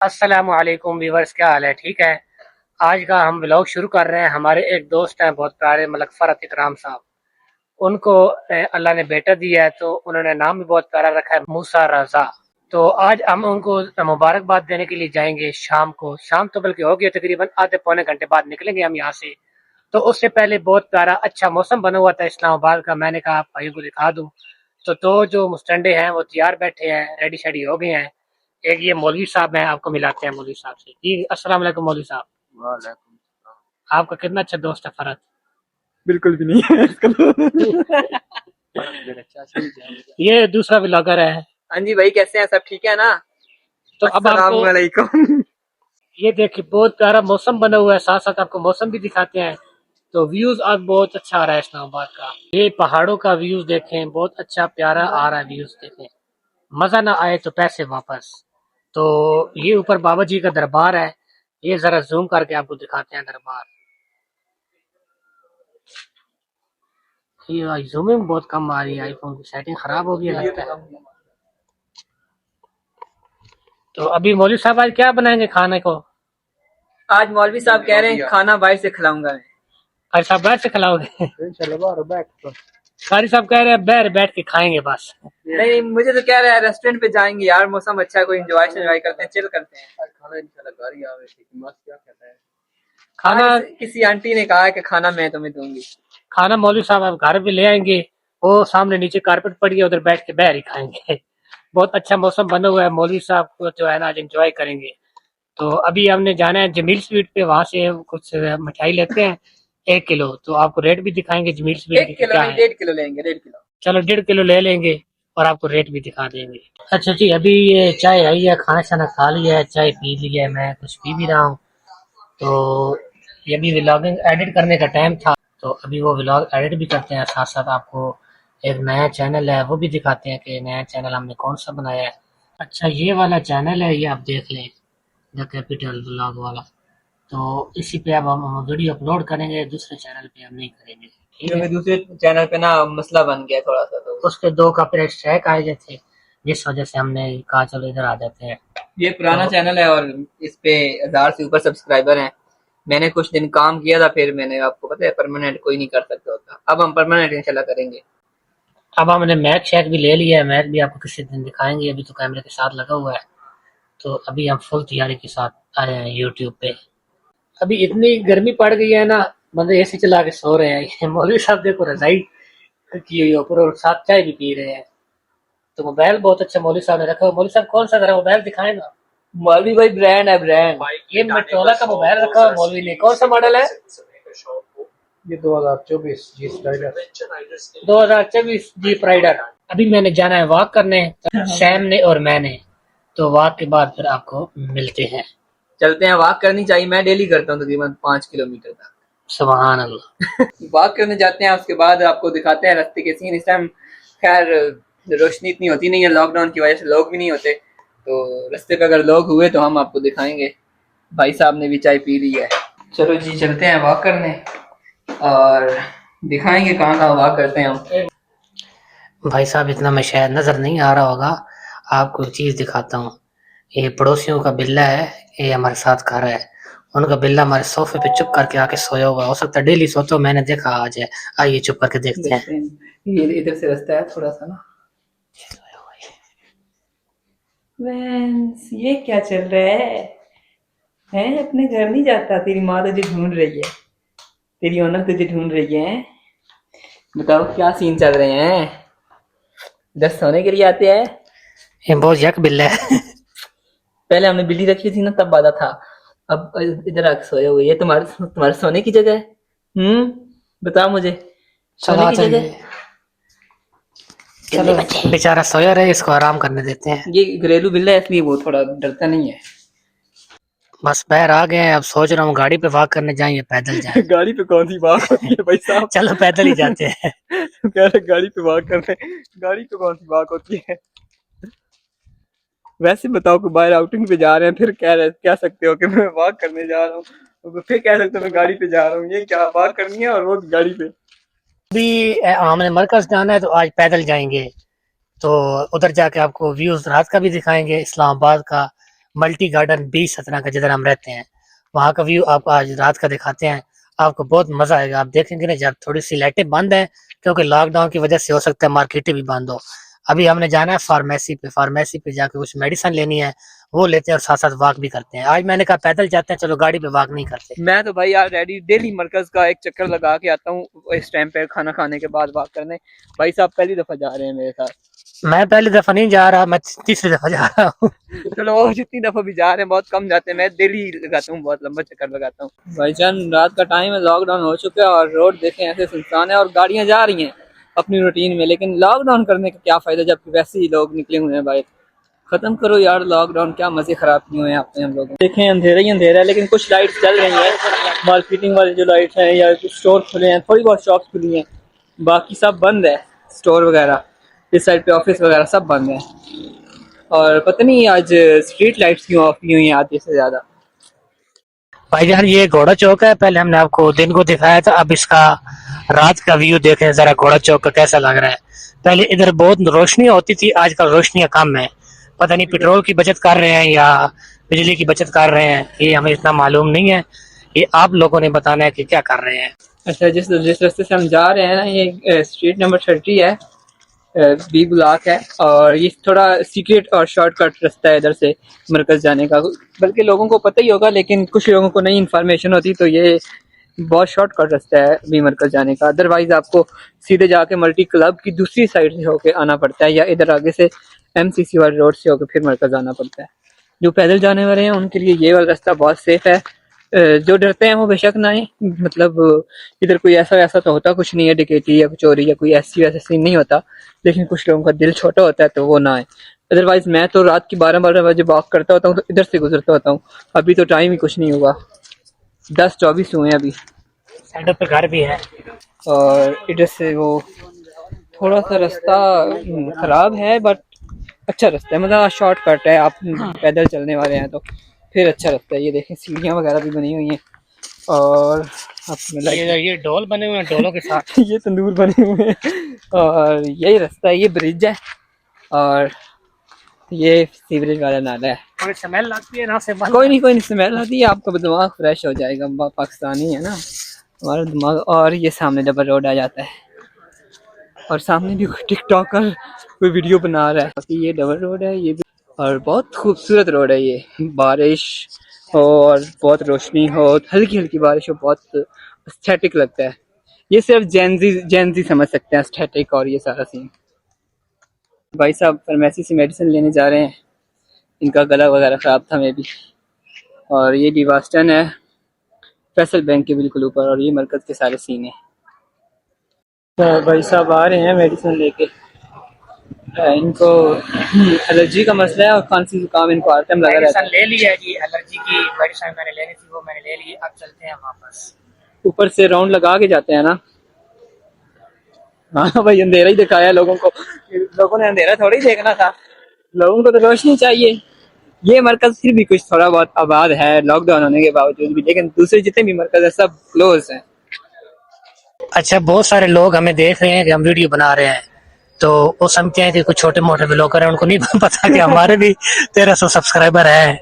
अस्सलामुअलैकुम व्यूवर्स, क्या हाल है? ठीक है। आज का हम व्लॉग शुरू कर रहे हैं। हमारे एक दोस्त हैं बहुत प्यारे, मलक फ़रत इकराम साहब। उनको अल्लाह ने बेटा दिया है, तो उन्होंने नाम भी बहुत प्यारा रखा है, मूसा रज़ा। तो आज हम उनको मुबारकबाद देने के लिए जाएंगे शाम को। शाम तो बल्कि हो गई, तकरीबन आधे पौने घंटे बाद निकलेंगे हम यहाँ से। तो उससे पहले बहुत प्यारा अच्छा मौसम बना हुआ था इस्लामाबाद का। मैंने कहा आप भाइयों को दिखा दूँ। तो दो जो मुस्टंडे हैं वो तैयार बैठे हैं, रेडी शेडी हो गए हैं। एक ये मौलवी साहब हैं, आपको मिलाते हैं मौलवी साहब से। जी अस्सलाम वालेकुम मौलवी साहब। वालेकुम सलाम। आपका कितना अच्छा दोस्त है फरत। बिल्कुल भी नहीं है इसका ये दूसरा ब्लॉगर है। हाँ जी भाई, कैसे हैं? सब ठीक है ना? तो अब आपको अस्सलाम वालेकुम। ये देखिए बहुत प्यारा मौसम बना हुआ है, साथ साथ आपको मौसम भी दिखाते हैं। तो व्यूज आज बहुत अच्छा आ रहा है इस्लामाबाद का। ये पहाड़ों का व्यूज देखें, बहुत अच्छा प्यारा आ रहा है व्यूज देखें। मजा ना आए तो पैसे वापस। तो ये ऊपर बाबा जी का दरबार है। ये जरा जूम करके आपको दिखाते हैं दरबार। ये जूमिंग बहुत कम आ रही है, आईफोन की सेटिंग खराब हो गई है लगता है। तो अभी मौलवी साहब आज क्या बनाएंगे खाने को? आज मौलवी साहब कह रहे हैं खाना बाहर से खिलाऊंगा मैं। अच्छा बाहर से खिलाओगे? कारी साहब कह रहे हैं बैठ बैठ के खाएंगे बस। नहीं, मुझे तो कह रहा है रेस्टोरेंट पे जाएंगे यार, मौसम अच्छा है, कोई एंजॉय करते हैं, चिल करते हैं। खाना इंशाल्लाह घर ही आवे, मस्त क्या कहता है। खाना आज किसी आंटी ने कहा है कि खाना मैं तुम्हें दूंगी। खाना मौलवी साहब अब घर भी ले आएंगे। वो सामने नीचे कारपेट पड़ी है, उधर बैठ के बाहर ही खाएंगे। बहुत अच्छा मौसम बना हुआ है, मौलवी साहब को जो है ना आज एंजॉय करेंगे। तो अभी हमने जाना है जमील स्वीट पे, वहां से कुछ मिठाई लेते हैं 1 किलो। तो आपको रेट भी दिखाएंगे जमील स्वीट एक की किलो क्या नहीं, है। 1.5 किलो लेंगे, 1.5 किलो। चलो 1.5 किलो ले लेंगे और आपको रेट भी दिखा देंगे। अच्छा जी, अभी ये चाय आई है, खाना शाना खा लिया है, चाय पी लिया है, मैं कुछ पी भी रहा हूँ। तो ये भी व्लॉगिंग एडिट करने का टाइम था, तो अभी वो व्लॉग एडिट भी करते हैं, साथ साथ आपको एक नया चैनल है वो भी दिखाते हैं कि नया चैनल हमने कौन सा बनाया है। अच्छा ये वाला चैनल है, ये आप देख लें, द कैपिटल व्लॉग वाला। तो इसी पे अब हम वीडियो अपलोड करेंगे, दूसरे चैनल पे हम नहीं करेंगे, ठीक क्योंकि है। दूसरे चैनल पे ना मसला बन गया थोड़ा सा, तो उसके 2 कॉपीराइट स्ट्राइक आए गए थे, जिस वजह से हमने कहा चलो इधर आ जाते हैं। ये पुराना तो चैनल है और इस पे 1000 से ऊपर सब्सक्राइबर हैं। मैंने कुछ दिन काम किया था, फिर मैंने, आपको पता है परमानेंट कोई नहीं कर सकता होता, अब हम परमानेंट इंशाल्लाह करेंगे। अब हमने मैक शैक भी ले लिया है, मैक भी आपको किसी दिन दिखाएंगे, अभी तो कैमरे के साथ लगा हुआ है। तो अभी हम फुल तैयारी के साथ आए हैं यूट्यूब पे। अभी इतनी गर्मी पड़ गई है ना, बंदे एसी चला के सो रहे हैं। मौलवी साहब देखो रजाई की हुई है ऊपर और साथ चाय भी पी रहे हैं। तो मोबाइल बहुत अच्छा मौलवी साहब ने रखा हुआ। मौलवी साहब कौन सा जरा मोबाइल दिखाए ना। मौलवी भाई ब्रांड है, ब्रांड। ये मोटरोला का मोबाइल रखा हुआ मौलवी ने, कौन सा मॉडल है? ये 2024 जी स्टाइलर 2024 जीप राइडर। अभी मैंने जाना है वॉक करने, सैम ने और मैंने। तो वॉक के बाद फिर आपको मिलते हैं। चलते हैं, वॉक करनी चाहिए, मैं डेली करता हूँ तकरीबन 5 किलोमीटर तक। सुभान अल्लाह। वॉक करने जाते हैं, उसके बाद आपको दिखाते हैं रास्ते के सीन। इस टाइम खैर रोशनी इतनी होती नहीं है, लॉकडाउन की वजह से लोग भी नहीं होते, तो रास्ते पे अगर लोग हुए तो हम आपको दिखाएंगे। भाई साहब ने भी चाय पी ली है। चलो जी, चलते हैं वॉक करने और दिखाएंगे कहाँ कहाँ वॉक करते हैं हम। भाई साहब इतना में शायद नजर नहीं आ रहा होगा, आपको एक चीज दिखाता हूँ। ये पड़ोसियों का बिल्ला है, ये हमारे साथ खा रहा है। उनका बिल्ला हमारे सोफे पे चुप करके आके सोया हुआ, हो सकता है डेली सोते हो, मैंने देखा आज है। आइए चुप करके देखते हैं। ये इधर से रास्ता है थोड़ा सा ना। वेंस, ये क्या चल रहा है? हैं, अपने घर नहीं जाता? तेरी माँ तुझे ढूंढ रही है, तेरी औरत तुझे ढूंढ रही है। बताओ क्या सीन चल रहे हैं? इधर सोने के लिए आते हैं। ये बहुत यक बिल्ला है। पहले हमने बिल्ली रखी थी ना, तब बाधा था। अब इधर आके सोए हुए। ये तुम्हारे तुम्हारे सोने की जगह है? बताओ मुझे, सोने चलो की जगह। चलिए, चलो बेचारा सोया रहे, इसको आराम करने देते हैं। ये घरेलू बिल्ला है, इसलिए वो थोड़ा डरता नहीं है। बस बाहर आ गए हैं, अब सोच रहा हूँ गाड़ी पे वॉक करने जाएं या पैदल जाएं। गाड़ी पे कौन सी वॉक होती है भाई साहब? चलो पैदल ही जाते हैं। कह रहे गाड़ी पे वॉक करने, गाड़ी पे कौन सी वॉक होती है? वैसे बताओ कि बाहर आउटिंग पे जा रहे हैं, फिर कह सकते हो कि मैं वॉक करने जा रहा हूँ, तो फिर कह सकते हो मैं गाड़ी पे जा रहा हूँ। ये क्या वॉक करनी है और वो भी गाड़ी पे? अभी हमने मरकज जाना है, तो आज पैदल जाएंगे। तो उधर जाके आपको व्यूज रात का भी दिखाएंगे इस्लामाबाद का, मल्टी गार्डन 2017 का जिधर हम रहते हैं, वहाँ का व्यू आपको आज रात का दिखाते हैं। आपको बहुत मजा आएगा। आप देखेंगे ना, जब थोड़ी सी लाइटें बंद है क्योंकि लॉकडाउन की वजह से हो सकता है मार्केटें भी बंद हो। अभी हमने जाना है फार्मेसी पे जाके कुछ मेडिसिन लेनी है, वो लेते हैं और साथ साथ वॉक भी करते हैं। आज मैंने कहा पैदल जाते हैं, चलो गाड़ी पे वॉक नहीं करते। मैं तो भाई यार रेडी डेली मरकज का एक चक्कर लगा के आता हूँ इस टाइम पे खाना खाने के बाद वॉक करने। भाई साहब पहली दफा जा रहे हैं मेरे साथ। मैं पहली दफा नहीं जा रहा, मैं तीसरी दफा जा रहा हूँ। चलो वो जितनी दफा भी जा रहे हैं बहुत कम जाते हैं, मैं डेली लगाता हूँ, बहुत लंबा चक्कर लगाता हूँ। भाईजान रात का टाइम है, लॉकडाउन हो चुका है और रोड देखें ऐसे सुनसान है और गाड़ियां जा रही हैं अपनी रूटीन में, लेकिन लॉकडाउन करने का क्या फायदा जब वैसे ही लोग निकले हुए हैं। भाई खत्म करो यार लॉकडाउन, क्या मजे खराब किए हुए हैं आपने हम लोगों। देखें अंधेरा ही अंधेरा है, लेकिन कुछ लाइट्स चल रही हैं, मार्केटिंग वाली जो लाइट्स हैं या कुछ स्टोर खुले हैं, थोड़ी बहुत शॉप्स खुली हैं, बाकी सब बंद है। स्टोर वगैरह इस साइड पे ऑफिस वगैरह सब बंद है। और पता नहीं आज स्ट्रीट लाइट्स क्यों ऑफ की हुई हैं आधी से ज्यादा। भाईजान ये घोड़ा चौक है, पहले हमने आपको दिन को दिखाया था, अब इसका रात का व्यू देखें जरा घोड़ा चौक का कैसा लग रहा है। पहले इधर बहुत रोशनी होती थी, आजकल रोशनियां कम है। पता नहीं पेट्रोल की बचत कर रहे हैं या बिजली की बचत कर रहे हैं, ये हमें इतना मालूम नहीं है। ये आप लोगों ने बताना है कि क्या कर रहे हैं। अच्छा जिस जिस रास्ते से हम जा रहे हैं ना, ये स्ट्रीट नंबर 30 है, बी ब्लॉक है, और ये थोड़ा सीक्रेट और शॉर्टकट रास्ता है इधर से मरकज जाने का। बल्कि लोगों को पता ही होगा लेकिन कुछ लोगों को नहीं इन्फॉर्मेशन होती, तो ये बहुत शॉर्टकट रास्ता है बी मरकज जाने का। अदरवाइज आपको सीधे जाके मल्टी क्लब की दूसरी साइड से होके आना पड़ता है, या इधर आगे से MCC वाले रोड से होकर फिर मरकज आना पड़ता है। जो पैदल जाने वाले हैं उनके लिए ये वाला रास्ता बहुत सेफ है। जो डरते हैं वो बेशक ना आए, मतलब इधर कोई ऐसा ऐसा तो होता कुछ नहीं है, डकैती या चोरी या कोई ऐसी वैसा सीन नहीं होता, लेकिन कुछ लोगों का दिल छोटा होता है तो वो ना आए। अदरवाइज मैं तो रात की 12-12 बजे वॉक करता होता हूँ, तो इधर से गुजरता होता हूँ। अभी तो टाइम ही कुछ नहीं हुआ, 10-24 हुए हैं अभी। साइडों पे घर भी है। और इधर से वो थोड़ा सा रास्ता खराब है, बट अच्छा रास्ता है, मतलब शॉर्टकट है। आप पैदल चलने वाले हैं तो फिर अच्छा रास्ता है। ये देखें सीढ़ियाँ वगैरह भी बनी हुई हैं, और अपने ये डोल बने हुए हैं, डोलों के साथ ये तंदूर बने हुए हैं, और यही रास्ता है, ये ब्रिज है, और ये सीवरेज वाला नाला है। थोड़ी स्मेल आती है ना से। कोई नहीं स्मेल आती है, आपका दिमाग फ्रेश हो जाएगा, पाकिस्तानी है ना हमारा दिमाग। और ये सामने डबल रोड आ जाता है, और सामने भी कोई टिकटॉकर कोई वीडियो बना रहा है। बाकी ये डबल रोड है ये भी, और बहुत खूबसूरत रोड है ये। बारिश हो और बहुत रोशनी हो, हल्की हल्की बारिश हो, बहुत एस्थेटिक लगता है। ये सिर्फ जेंजी समझ सकते हैं एस्थेटिक और ये सारा सीन। भाई साहब फार्मेसी से मेडिसिन लेने जा रहे हैं, इनका गला वगैरह ख़राब था मे भी। और ये डिवास्टन है फैसल बैंक के बिल्कुल ऊपर, और ये मरकज़ के सारे सीन है। तो भाई साहब आ रहे हैं मेडिसिन लेके। इनको एलर्जी का मसला है और खांसी जुकाम इनको हर टाइम लगा रहता है। ले लिया जी, एलर्जी की मेडिसिन मैंने लेनी थी, वो मैंने ले ली। अब चलते हैं वापस। ऊपर से राउंड लगा के जाते हैं ना। हाँ भाई अंधेरा ही दिखाया है लोगों को, लोगों ने अंधेरा थोड़ा ही देखना था, लोगों को तो रोशनी चाहिए। ये मरकज फिर भी कुछ थोड़ा बहुत आबाद है लॉकडाउन होने के बावजूद भी, लेकिन दूसरे जितने भी मरकज है सब क्लोज हैं। अच्छा, बहुत सारे लोग हमें देख रहे हैं कि हम वीडियो बना रहे हैं, तो वो समझते हैं कि कुछ छोटे मोटे ब्लॉगर हैं, उनको नहीं पता कि हमारे भी 1300 सब्सक्राइबर हैं।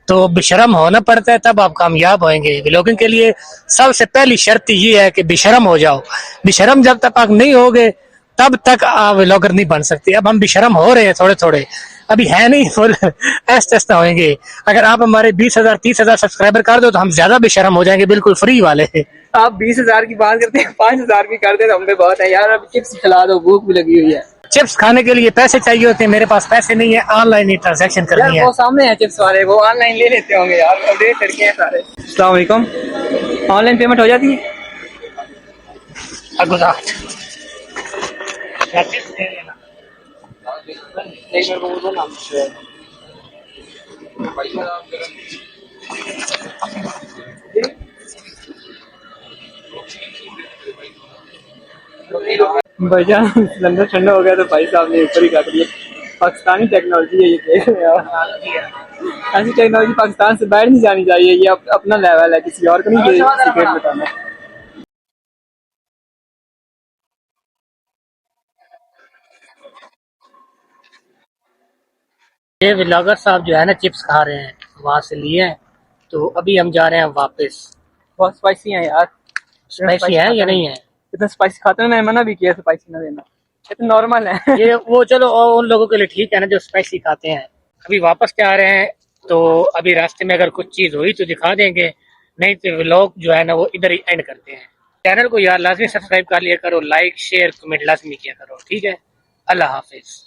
तो बेशरम होना पड़ता है तब आप कामयाब होंगे। ब्लॉगिंग के लिए सबसे पहली शर्त ये है कि बेशरम हो जाओ। बेशरम जब तक आप नहीं होगे तब तक आप ब्लॉगर नहीं बन सकते। अब हम बेशरम हो रहे हैं थोड़े थोड़े, अभी है नहीं फुल, ऐसे ऐसे होंगे। अगर आप हमारे 20,000 30,000 सब्सक्राइबर कर दो तो हम ज्यादा बेशरम हो जाएंगे, बिल्कुल फ्री वाले। आप 20,000 की बात करते हैं, 5,000 भी कर दे तो हम पे बहुत है यार। अब चिप्स खिला दो, भूख भी लगी हुई है। चिप्स खाने के लिए पैसे चाहिए होते हैं, मेरे पास पैसे नहीं है, ऑनलाइन ही ट्रांजैक्शन यार करनी है। वो सामने है चिप्स वाले, वो ऑनलाइन ले लेते होंगे यार, अपडेट करके हैं सारे। अस्सलाम वालेकुम, ऑनलाइन पेमेंट हो जाती है? भाईजान सिलेंडर ठंडा हो गया तो भाई साहब ने ऊपर ही काट दिया। पाकिस्तानी टेक्नोलॉजी है ये, देख रहे हो आप। ऐसी टेक्नोलॉजी पाकिस्तान से बाहर नहीं जानी चाहिए, ये अपना लेवल है, किसी और को नहीं ये सीक्रेट बताना। ये व्लॉगर साहब जो है ना चिप्स खा रहे हैं, वहाँ से लिए हैं, तो अभी हम जा रहे हैं वापस। बहुत स्पाइसी है यार। स्पाइसी है या नहीं है? इतना स्पाइसी खाते हैं, मैंने मना भी किया स्पाइसी ना देना, ये तो नॉर्मल है। ये वो चलो उन लोगों के लिए ठीक है ना जो स्पाइसी खाते हैं। अभी वापस जा रहे हैं, तो अभी रास्ते में अगर कुछ चीज़ हुई तो दिखा देंगे, नहीं तो व्लॉग जो है ना वो इधर ही एंड करते हैं। चैनल को यार लाजमी सब्सक्राइब कर लिया करो, लाइक शेयर कमेंट लाजमी किया करो, ठीक है। अल्लाह हाफिज।